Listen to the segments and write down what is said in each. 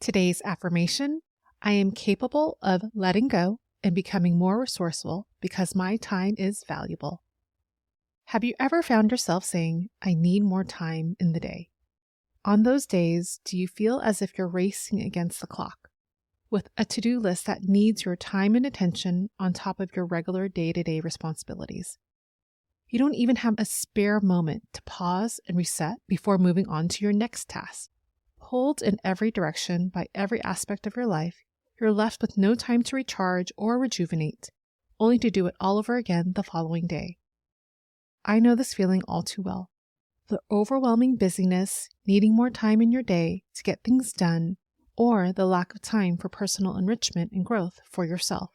Today's affirmation: I am capable of letting go and becoming more resourceful because my time is valuable. Have you ever found yourself saying, I need more time in the day? On those days, do you feel as if you're racing against the clock, with a to-do list that needs your time and attention on top of your regular day-to-day responsibilities? You don't even have a spare moment to pause and reset before moving on to your next task. Pulled in every direction by every aspect of your life, you're left with no time to recharge or rejuvenate, only to do it all over again the following day. I know this feeling all too well. The overwhelming busyness, needing more time in your day to get things done, or the lack of time for personal enrichment and growth for yourself.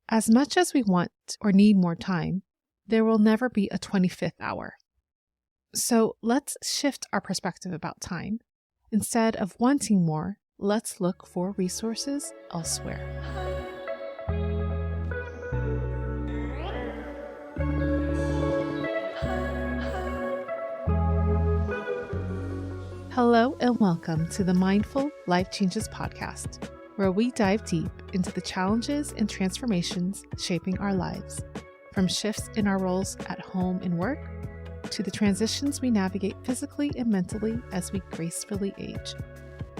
As much as we want or need more time, there will never be a 25th hour. So let's shift our perspective about time. Instead of wanting more, let's look for resources elsewhere. Hello and welcome to the Mindful Life Changes podcast, where we dive deep into the challenges and transformations shaping our lives, from shifts in our roles at home and work, to the transitions we navigate physically and mentally as we gracefully age.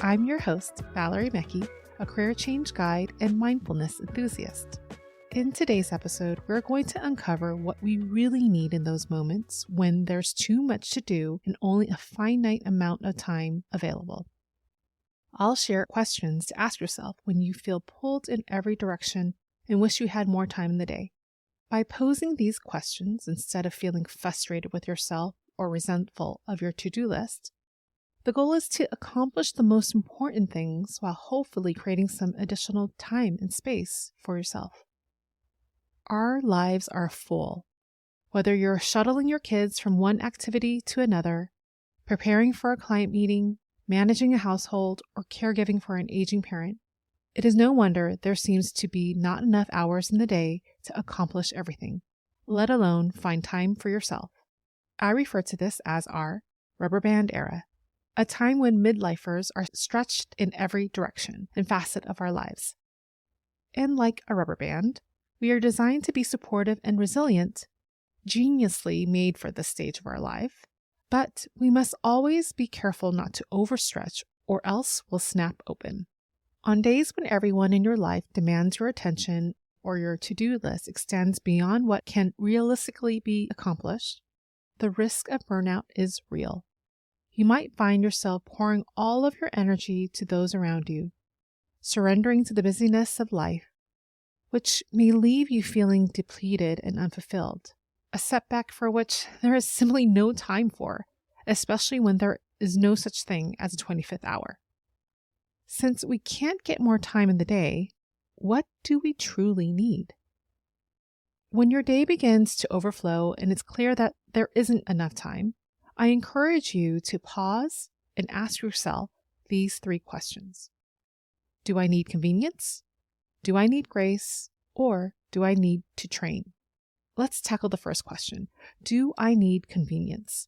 I'm your host, Valerie, a career change guide and mindfulness enthusiast. In today's episode, we're going to uncover what we really need in those moments when there's too much to do and only a finite amount of time available. I'll share questions to ask yourself when you feel pulled in every direction and wish you had more time in the day. By posing these questions instead of feeling frustrated with yourself or resentful of your to-do list, the goal is to accomplish the most important things while hopefully creating some additional time and space for yourself. Our lives are full. Whether you're shuttling your kids from one activity to another, preparing for a client meeting, managing a household, or caregiving for an aging parent, it is no wonder there seems to be not enough hours in the day to accomplish everything, let alone find time for yourself. I refer to this as our rubber band era, a time when midlifers are stretched in every direction and facet of our lives. And like a rubber band, we are designed to be supportive and resilient, geniusly made for this stage of our life, but we must always be careful not to overstretch or else we'll snap open. On days when everyone in your life demands your attention or your to-do list extends beyond what can realistically be accomplished, the risk of burnout is real. You might find yourself pouring all of your energy to those around you, surrendering to the busyness of life, which may leave you feeling depleted and unfulfilled, a setback for which there is simply no time for, especially when there is no such thing as a 25th hour. Since we can't get more time in the day, what do we truly need? When your day begins to overflow and it's clear that there isn't enough time, I encourage you to pause and ask yourself these 3 questions. Do I need convenience? Do I need grace? Or do I need to train? Let's tackle the first question. Do I need convenience?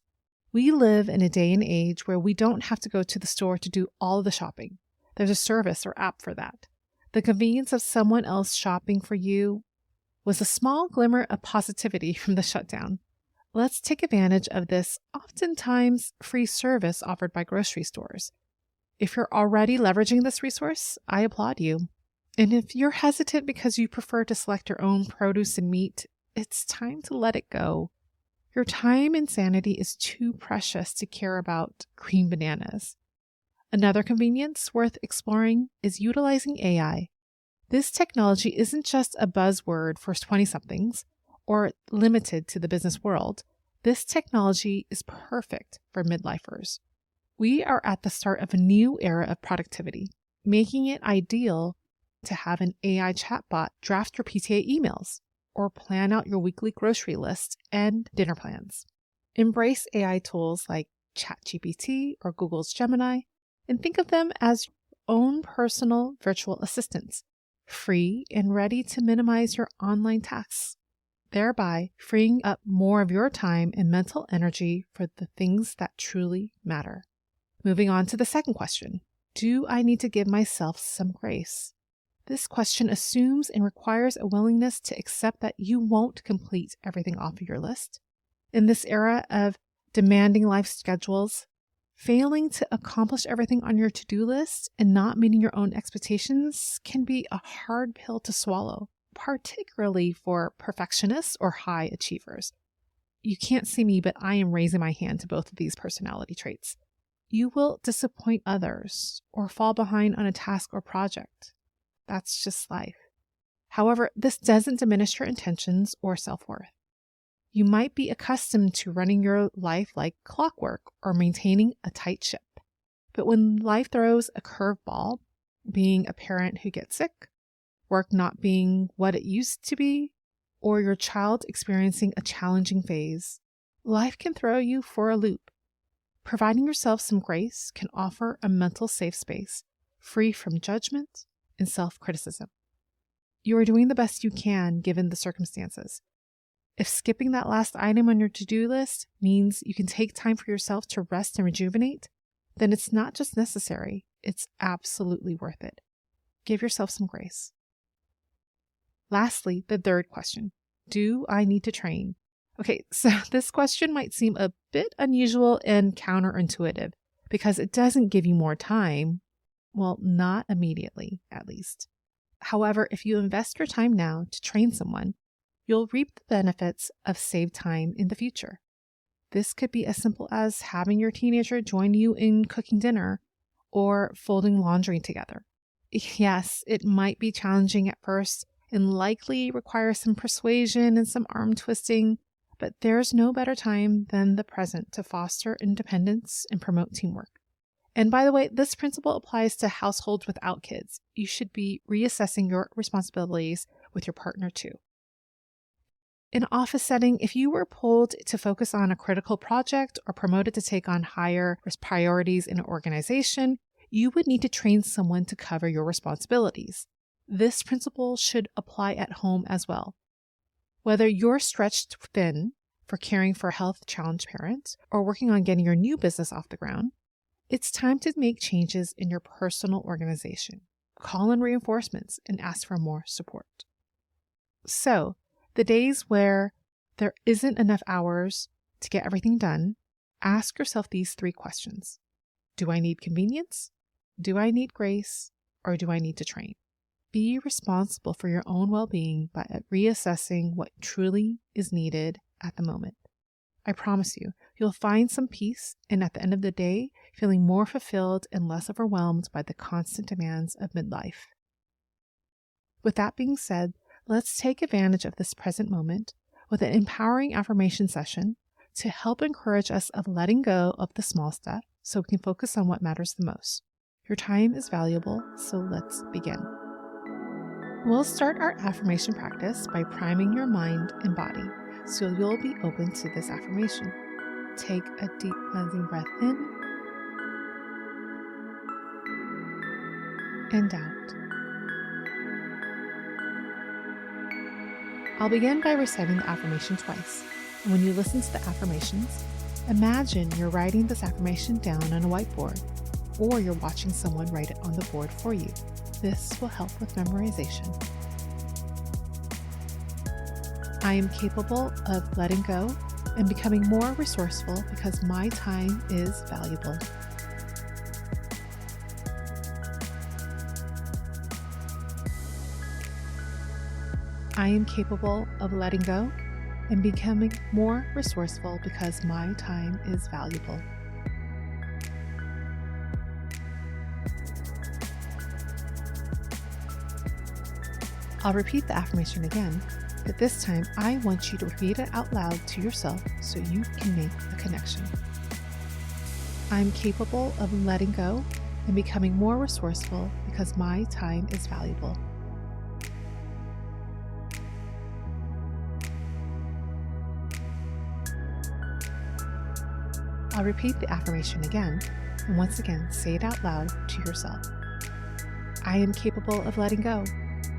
We live in a day and age where we don't have to go to the store to do all of the shopping. There's a service or app for that. The convenience of someone else shopping for you was a small glimmer of positivity from the shutdown. Let's take advantage of this oftentimes free service offered by grocery stores. If you're already leveraging this resource, I applaud you. And if you're hesitant because you prefer to select your own produce and meat, it's time to let it go. Your time and sanity is too precious to care about green bananas. Another convenience worth exploring is utilizing AI. This technology isn't just a buzzword for 20-somethings or limited to the business world. This technology is perfect for midlifers. We are at the start of a new era of productivity, making it ideal to have an AI chatbot draft your PTA emails or plan out your weekly grocery list and dinner plans. Embrace AI tools like ChatGPT or Google's Gemini, and think of them as your own personal virtual assistants, free and ready to minimize your online tasks, thereby freeing up more of your time and mental energy for the things that truly matter. Moving on to the second question. Do I need to give myself some grace? This question assumes and requires a willingness to accept that you won't complete everything off of your list. In this era of demanding life schedules, failing to accomplish everything on your to-do list and not meeting your own expectations can be a hard pill to swallow, particularly for perfectionists or high achievers. You can't see me, but I am raising my hand to both of these personality traits. You will disappoint others or fall behind on a task or project. That's just life. However, this doesn't diminish your intentions or self-worth. You might be accustomed to running your life like clockwork or maintaining a tight ship. But when life throws a curveball, being a parent who gets sick, work not being what it used to be, or your child experiencing a challenging phase, life can throw you for a loop. Providing yourself some grace can offer a mental safe space, free from judgment and self-criticism. You are doing the best you can given the circumstances. If skipping that last item on your to-do list means you can take time for yourself to rest and rejuvenate, then it's not just necessary, it's absolutely worth it. Give yourself some grace. Lastly, the third question, do I need to train? Okay, so this question might seem a bit unusual and counterintuitive because it doesn't give you more time. Well, not immediately, at least. However, if you invest your time now to train someone, you'll reap the benefits of saved time in the future. This could be as simple as having your teenager join you in cooking dinner or folding laundry together. Yes, it might be challenging at first and likely require some persuasion and some arm twisting, but there's no better time than the present to foster independence and promote teamwork. And by the way, this principle applies to households without kids. You should be reassessing your responsibilities with your partner too. In an office setting, if you were pulled to focus on a critical project or promoted to take on higher priorities in an organization, you would need to train someone to cover your responsibilities. This principle should apply at home as well. Whether you're stretched thin for caring for a health challenged parent or working on getting your new business off the ground, it's time to make changes in your personal organization. Call in reinforcements and ask for more support. So, the days where there isn't enough hours to get everything done, ask yourself these 3 questions. Do I need convenience? Do I need grace? Or do I need to train? Be responsible for your own well-being by reassessing what truly is needed at the moment. I promise you'll find some peace and at the end of the day, feeling more fulfilled and less overwhelmed by the constant demands of midlife. With that being said, let's take advantage of this present moment with an empowering affirmation session to help encourage us of letting go of the small stuff so we can focus on what matters the most. Your time is valuable, so let's begin. We'll start our affirmation practice by priming your mind and body so you'll be open to this affirmation. Take a deep cleansing breath in and out. I'll begin by reciting the affirmation twice. And when you listen to the affirmations, imagine you're writing this affirmation down on a whiteboard, or you're watching someone write it on the board for you. This will help with memorization. I am capable of letting go and becoming more resourceful because my time is valuable. I am capable of letting go and becoming more resourceful because my time is valuable. I'll repeat the affirmation again, but this time I want you to repeat it out loud to yourself so you can make a connection. I'm capable of letting go and becoming more resourceful because my time is valuable. I'll repeat the affirmation again, and once again say it out loud to yourself. I am capable of letting go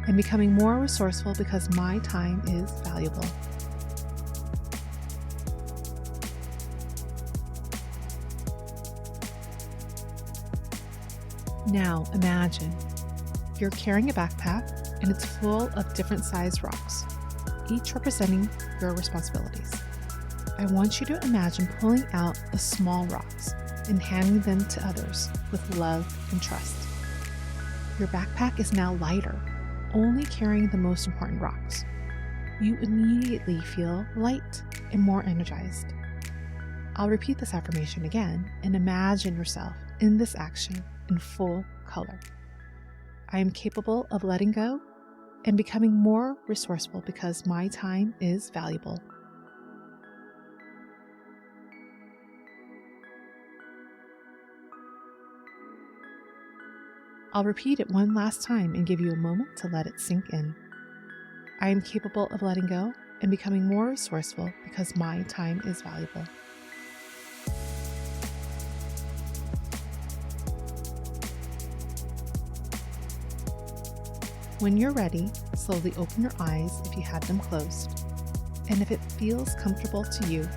and becoming more resourceful because my time is valuable. Now imagine you're carrying a backpack and it's full of different sized rocks, each representing your responsibilities. I want you to imagine pulling out the small rocks and handing them to others with love and trust. Your backpack is now lighter, only carrying the most important rocks. You immediately feel light and more energized. I'll repeat this affirmation again and imagine yourself in this action in full color. I am capable of letting go and becoming more resourceful because my time is valuable. I'll repeat it one last time and give you a moment to let it sink in. I am capable of letting go and becoming more resourceful because my time is valuable. When you're ready, slowly open your eyes if you had them closed. And if it feels comfortable to you,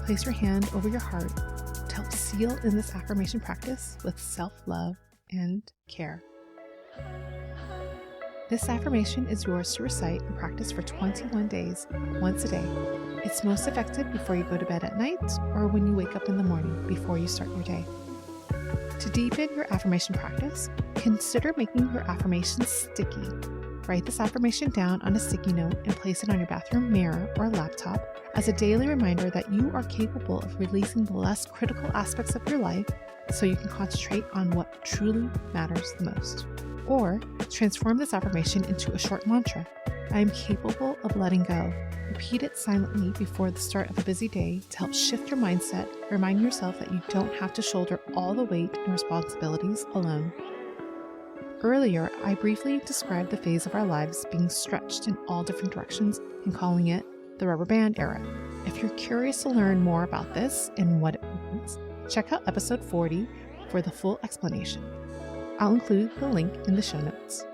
place your hand over your heart to help seal in this affirmation practice with self-love and care. This affirmation is yours to recite and practice for 21 days, once a day. It's most effective before you go to bed at night or when you wake up in the morning before you start your day. To deepen your affirmation practice, consider making your affirmations sticky. Write this affirmation down on a sticky note and place it on your bathroom mirror or laptop as a daily reminder that you are capable of releasing the less critical aspects of your life so you can concentrate on what truly matters the most. Or transform this affirmation into a short mantra. I am capable of letting go. Repeat it silently before the start of a busy day to help shift your mindset, reminding yourself that you don't have to shoulder all the weight and responsibilities alone. Earlier, I briefly described the phase of our lives being stretched in all different directions and calling it the rubber band era. If you're curious to learn more about this and what it means, check out episode 40 for the full explanation. I'll include the link in the show notes.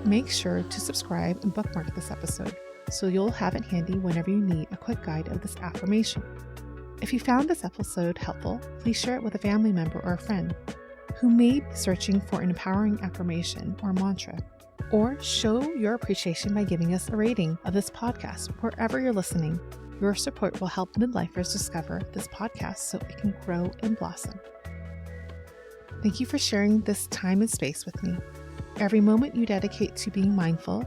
Make sure to subscribe and bookmark this episode so you'll have it handy whenever you need a quick guide of this affirmation. If you found this episode helpful, please share it with a family member or a friend who may be searching for an empowering affirmation or mantra, or show your appreciation by giving us a rating of this podcast wherever you're listening. Your support will help midlifers discover this podcast so it can grow and blossom. Thank you for sharing this time and space with me. Every moment you dedicate to being mindful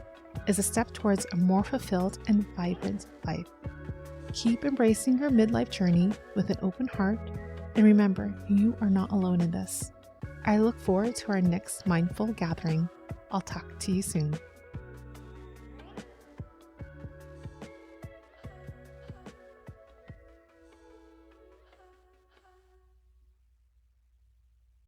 is a step towards a more fulfilled and vibrant life. Keep embracing your midlife journey with an open heart, and remember, you are not alone in this. I look forward to our next mindful gathering. I'll talk to you soon.